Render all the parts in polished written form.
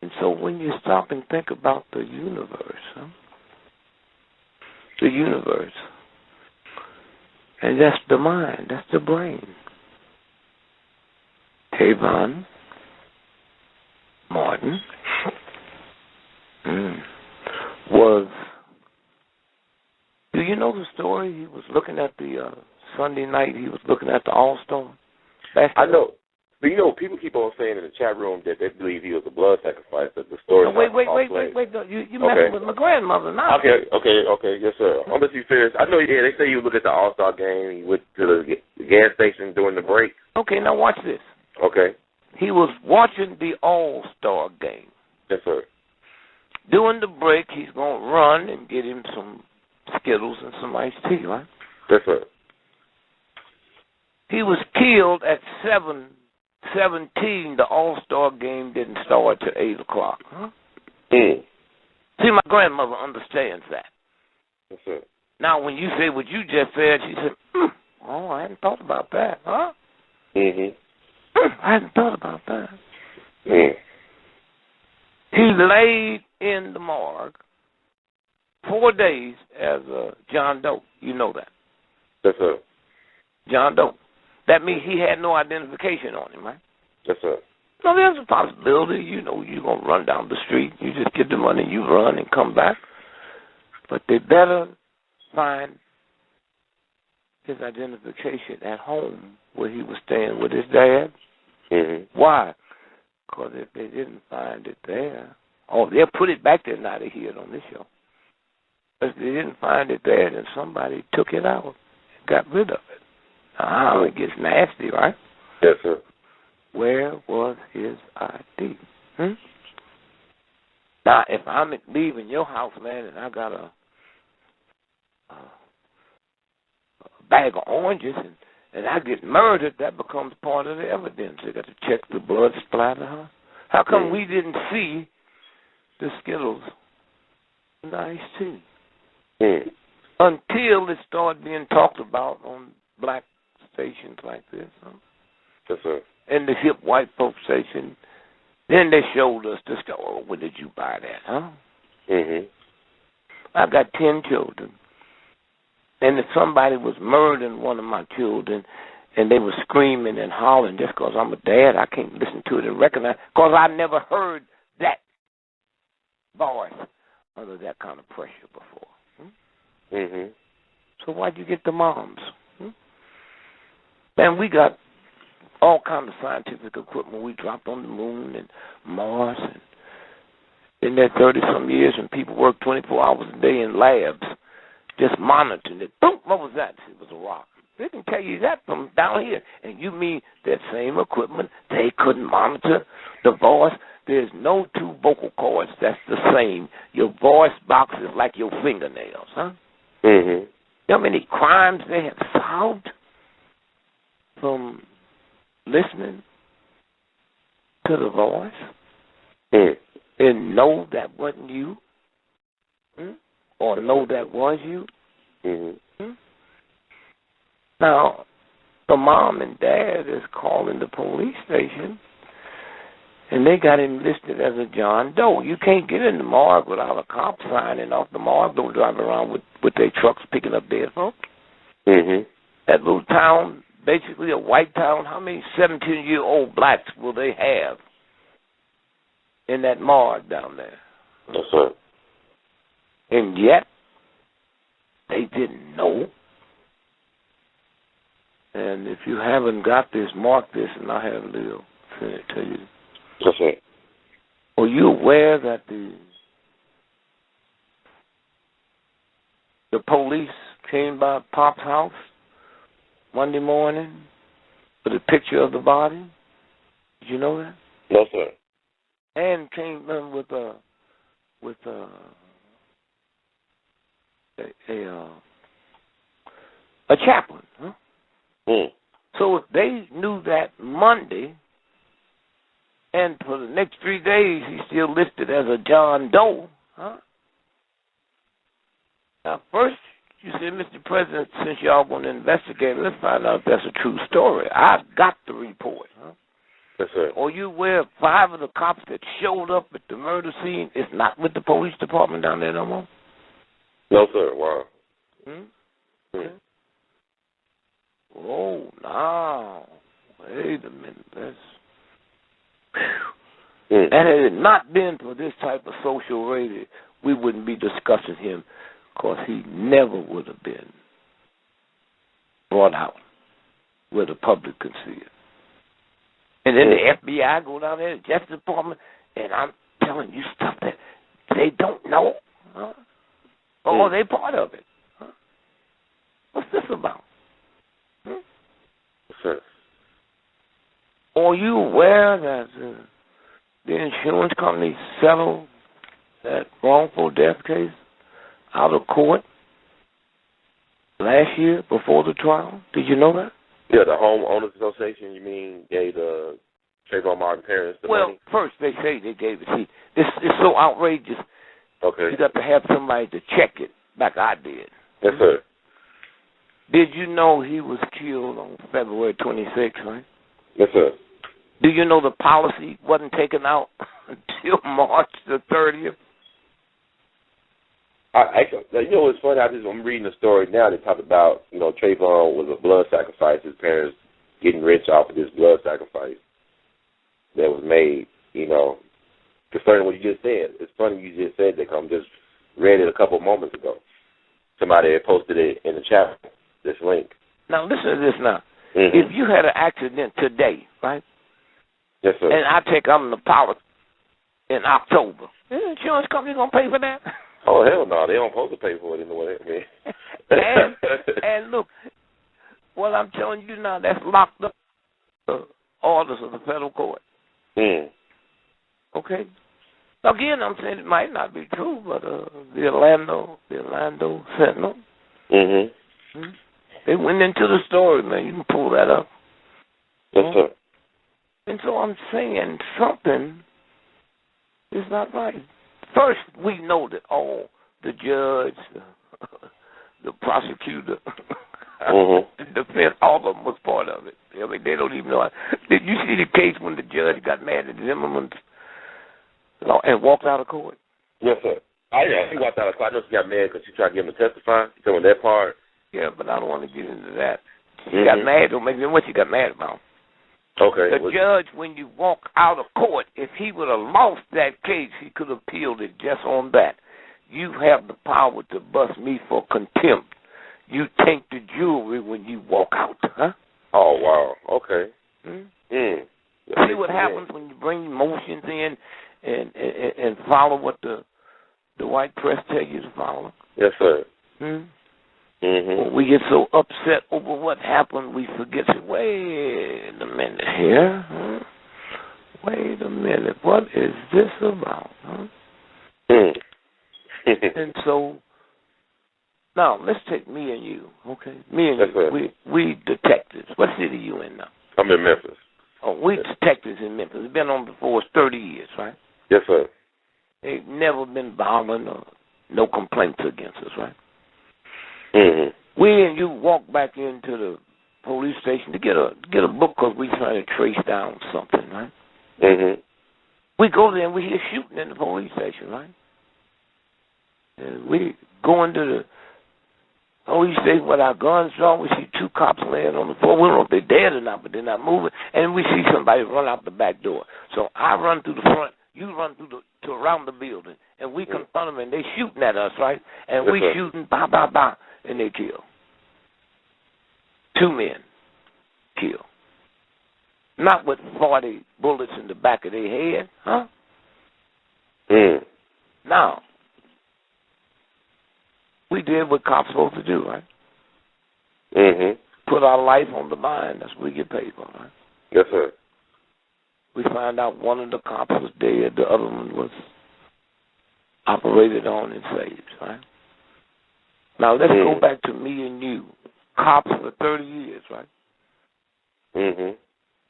And so when you stop and think about the universe, and that's the mind, that's the brain. Trayvon Martin was, do you know the story? He was looking at the Sunday night, he was looking at the All-Star basketball. I know. But, people keep on saying in the chat room that they believe he was a blood sacrifice. That the story. Wait. No, you messing with my grandmother now. Okay. Yes, sir. I'm going to be serious. I know, they say you look at the All-Star game. He went to the gas station during the break. Okay, now watch this. Okay. He was watching the All-Star game. Yes, sir. During the break, he's going to run and get him some Skittles and some iced tea, right? Yes, sir. He was killed at 7:17. The All-Star game didn't start till 8 o'clock. Huh? See, my grandmother understands that. Yes, sir. Now, when you say what you just said, she said, oh, I hadn't thought about that, huh? I hadn't thought about that. He laid in the morgue 4 days as John Doe. You know that. Yes, sir. John Doe. That means he had no identification on him, right? Yes, sir. No, there's a possibility, you're going to run down the street, you just get the money, you run and come back. But they better find his identification at home where he was staying with his dad. Why? Because if they didn't find it there, they'll put it back there now, they hear it on this show. If they didn't find it there, then somebody took it out and got rid of it. It gets nasty, right? Yes, sir. Where was his ID? Now, if I'm leaving your house, man, and I got a bag of oranges and I get murdered, that becomes part of the evidence. They got to check the blood splatter, huh? How come we didn't see the Skittles and the iced tea? Until it started being talked about on black stations like this, huh? Yes, sir. And the hip white folk station. Then they showed us the stuff. Oh, where did you buy that, huh? I've got 10 children. And if somebody was murdering one of my children and they were screaming and hollering just because I'm a dad, I can't listen to it and recognize, because I never heard that voice under that kind of pressure before. So why'd you get the moms? Man, we got all kinds of scientific equipment we dropped on the moon and Mars. And in that 30-some years, and people work 24 hours a day in labs just monitoring it. Boom, what was that? It was a rock. They can tell you that from down here. And you mean that same equipment, they couldn't monitor the voice? There's no two vocal cords that's the same. Your voice box is like your fingernails, huh? You know how many crimes they have solved from listening to the voice and know that wasn't you, or know that was you? Now, the mom and dad is calling the police station, and they got him listed as a John Doe. You can't get in the morgue without a cop signing off. The morgue don't drive around with their trucks picking up dead folks. That little town, basically a white town, how many 17-year-old blacks will they have in that morgue down there? Yes, sir. And yet, they didn't know. And if you haven't got this, mark this, and I have a little send it to you. Yes, sir. Are you aware that the police came by Pop's house Monday morning with a picture of the body? Did you know that? No, sir. And came in with a chaplain, huh? So if they knew that Monday, and for the next 3 days he's still listed as a John Doe, huh? Now, first you said, Mr. President, since y'all want to investigate, let's find out if that's a true story. I've got the report, huh? Yes, sir. Or you aware 5 of the cops that showed up at the murder scene is not with the police department down there no more? No, sir. Wow. Okay. Oh, no. Wait a minute. And had it not been for this type of social radio, we wouldn't be discussing him, because he never would have been brought out where the public could see it. And then the FBI go down there, the Justice Department, and I'm telling you stuff that they don't know. Huh? Oh, they part of it. Huh? What's this about? Sure. Are you aware that the insurance company settled that wrongful death case out of court last year before the trial? Did you know that? Yeah, the Homeowners Association, you mean, gave the Trayvon Martin parents the money? Well, first they say they gave it. See, it's so outrageous. Okay. You got to have somebody to check it, like I did. Yes, sir. Did you know he was killed on February 26th, right? Yes, sir. Do you know the policy wasn't taken out until March the 30th? You know what's funny? I'm reading the story now. They talk about, Trayvon was a blood sacrifice. His parents getting rich off of this blood sacrifice that was made, concerning what you just said. It's funny you just said that. I just read it a couple moments ago. Somebody had posted it in the chat, this link. Now, listen to this now. Mm-hmm. If you had an accident today, right? Yes, sir. And I take on the policy in October, is the insurance company going to pay for that? Oh, hell no. They don't supposed to pay for it in the way. And look, what I'm telling you now, that's locked up orders of the federal court. Okay? Again, I'm saying it might not be true, but the Orlando Sentinel, they went into the story, man. You can pull that up. Yes, sir. And so I'm saying something is not right. First, we know that, the judge, the prosecutor, the defense, all of them was part of it. I mean, they don't even know. Did you see the case when the judge got mad at Zimmerman and walked out of court? Yes, sir. He walked out of court. I know she got mad because she tried to get him to testify. You know that part? Yeah, but I don't want to get into that. She got mad. Don't make me what she got mad about. Okay. The judge, when you walk out of court, if he would have lost that case, he could have appealed it just on that. You have the power to bust me for contempt. You take the jewelry when you walk out, huh? Oh, wow. Okay. See what happens when you bring motions in and follow what the white press tell you to follow? Yes, sir. When we get so upset over what happened, we forget to wait a minute here. Huh? Wait a minute. What is this about? Huh? And so, now, let's take me and you, okay? Me and you, we detectives. What city are you in now? I'm in Memphis. Oh, we detectives in Memphis. We've been on before 30 years, right? Yes, sir. Ain't never been violent or no complaints against us, right? We and you walk back into the police station to get a book because we're trying to trace down something, right? We go there and we hear shooting in the police station, right? And we go into the police station with our guns drawn. We see 2 cops laying on the floor. We don't know if they're dead or not, but they're not moving. And we see somebody run out the back door. So I run through the front. You run to around the building, and we confront them, and they shooting at us, right? And we shooting, bah, bah, bah, and they kill. 2 men kill. Not with 40 bullets in the back of their head, huh? Now, we did what cops supposed to do, right? Put our life on the line. That's what we get paid for, right? Yes, sir. We find out one of the cops was dead. The other one was operated on and saved, right? Now, let's go back to me and you. Cops for 30 years, right?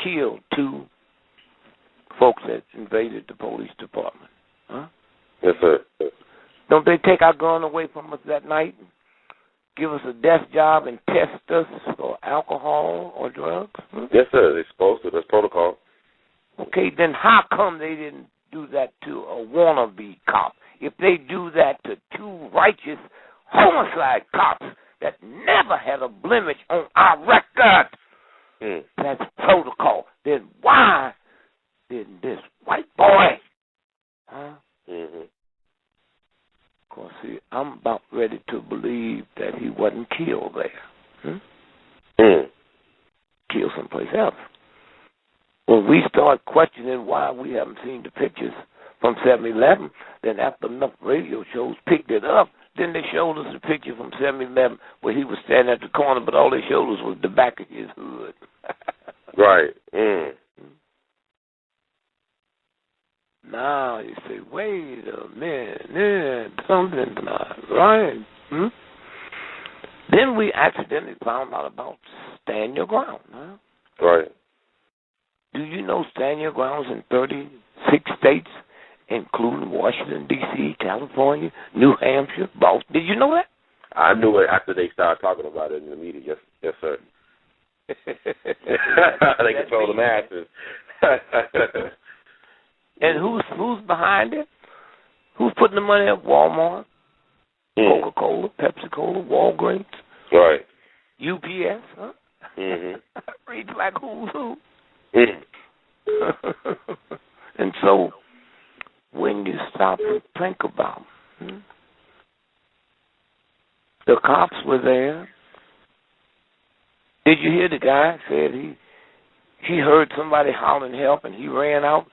Killed 2 folks that invaded the police department, huh? Yes, sir. Don't they take our gun away from us that night and give us a desk job and test us for alcohol or drugs? Yes, sir. They're supposed to. That's protocol. then how come they didn't do that to a wannabe cop? If they do that to two righteous homicide cops that never had a blemish on our record, that's protocol. Then why didn't this white boy? Huh? Of course, see, I'm about ready to believe that he wasn't killed there. Killed someplace else. When we start questioning why we haven't seen the pictures from 7-Eleven, then after enough radio shows picked it up, then they showed us the picture from 7-Eleven where he was standing at the corner, but all they showed us was the back of his hood. Right. Now you say, wait a minute, something's not right. Then we accidentally found out about Stand Your Ground. Huh? Right. Do you know Stand Your Ground's in 36 states, including Washington, D.C., California, New Hampshire, Boston? Did you know that? I knew it after they started talking about it in the media. Yes, sir. They control the masses. And who's behind it? Who's putting the money up? Walmart, Coca-Cola, Pepsi-Cola, Walgreens, right? UPS, huh? Reads like who's who. And so when you stop and think about it, the cops were there. Did you hear the guy said he heard somebody hollering help and he ran out?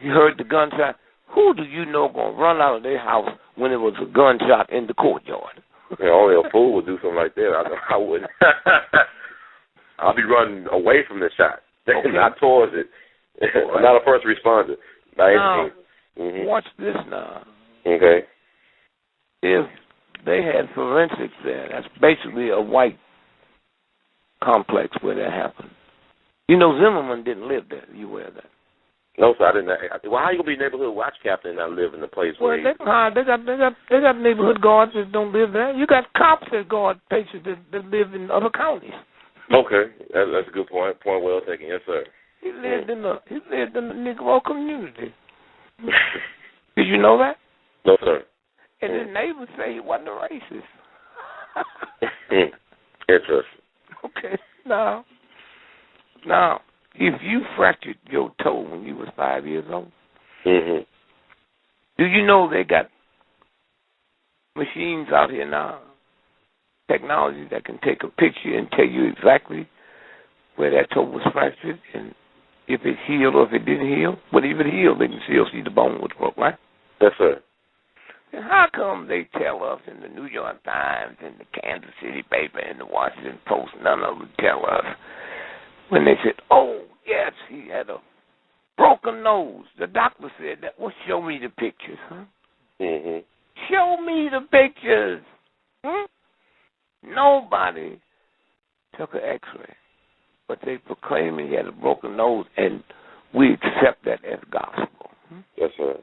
He heard the gunshot. Who do you know going to run out of their house when it was a gunshot in the courtyard? Yeah, only a fool would do something like that. I wouldn't. I'll be running away from the shot, not towards it. I'm not a first responder. Now, watch this now. Okay. If they had forensics there, that's basically a white complex where that happened. You know, Zimmerman didn't live there. You aware of that? No, sir, I didn't. Well, how you gonna be neighborhood watch captain and not live in the place where? Well, they got neighborhood guards that don't live there. You got cops that guard places that live in other counties. Okay, that's a good point. Point well taken. Yes, sir. He lived in the Negro community. Did you know that? No, sir. And his neighbors say he wasn't a racist. Interesting. Okay, now, if you fractured your toe when you was 5 years old, do you know they got machines out here now, technology that can take a picture and tell you exactly where that toe was fractured and if it healed or if it didn't heal? But if it healed, they can still see the bone was broke, right? Yes, sir. And how come they tell us in the New York Times, in the Kansas City paper, in the Washington Post, none of them tell us when they said, oh, yes, he had a broken nose. The doctor said that. Well, show me the pictures, huh? Show me the pictures. Nobody took an x-ray, but they proclaimed he had a broken nose, and we accept that as gospel. Yes, sir.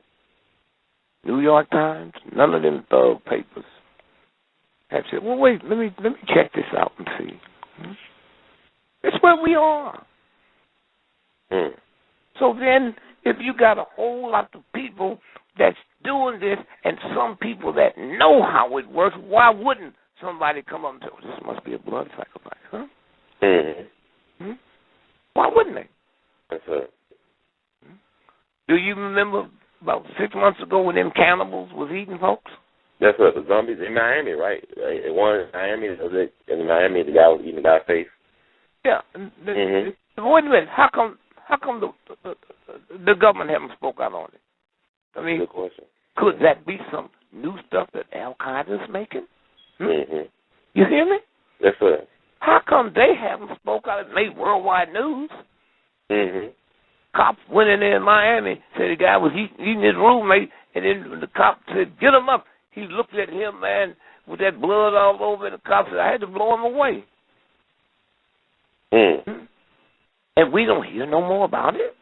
New York Times, none of them thug papers have said, well, wait, let me check this out and see. That's where we are. So then, if you got a whole lot of people that's doing this and some people that know how it works, why wouldn't somebody come up and say, oh, this must be a blood sacrifice, huh? Why wouldn't they? Yes, sir. Do you remember about 6 months ago when them cannibals was eating folks? That's right, the zombies in Miami, right? One in Miami, in Miami, the guy was eating the guy's face. Yeah. Wait a minute. How come the government haven't spoke out on it? I mean, good question. Could that be some new stuff that Al-Qaeda's making? You hear me? Yes, sir. How come they haven't spoke out and made worldwide news? Cops went in there in Miami, said the guy was eating his roommate, and then the cop said, get him up. He looked at him, man, with that blood all over, and the cop said, I had to blow him away. And we don't hear no more about it.